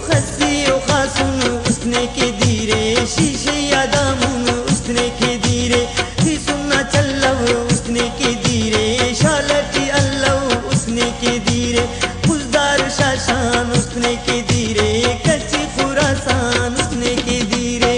खस्सी ओ खासुन उसने के धीरे शीशे यादामुन उसने के धीरे सुनना चल्लव उसने के धीरे शालटी अल्लव उसने के धीरे फुजदार शाशान उसने के धीरे कच्ची खुरासान उसने के धीरे।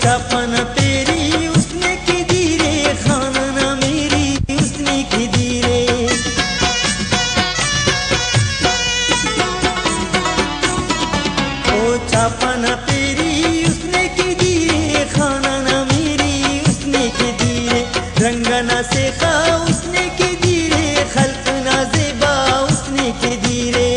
चपन तेरी उसने की धीरे खाना मेरी उसने की धीरे ओ चपन तेरी उसने की धीरे खाना मेरी उसने की धीरे रंगना से खा उसने की धीरे खल्कना ज़ेबा उसने की धीरे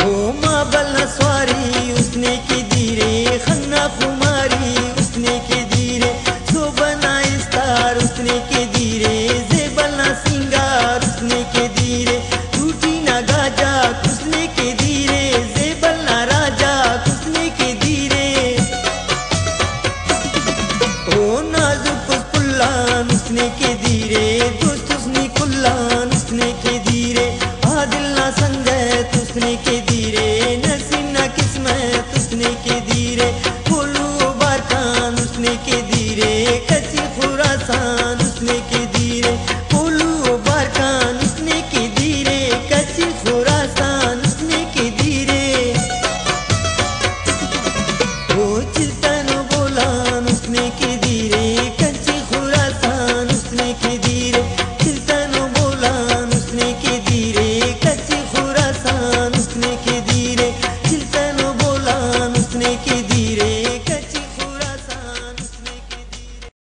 ओ माबल नस्वारी उसने की धीरे खन्ना कुमारी उसने के धीरे सोबना इस्तार उसने के धीरे जेबलना सिंगार उसने के धीरे टूटी ना गाजा उसने के धीरे जेबलना राजा उसने के धीरे ओ नाजुक कुल्लान उसने के धीरे दोस्त उसने कुल्लान उसने के धीरे आदिल ना संगत उसने के धीरे नसीब ना किस्मत उसने के धीरे उसने के धीरे कच्ची खुरासान उसने के धीरे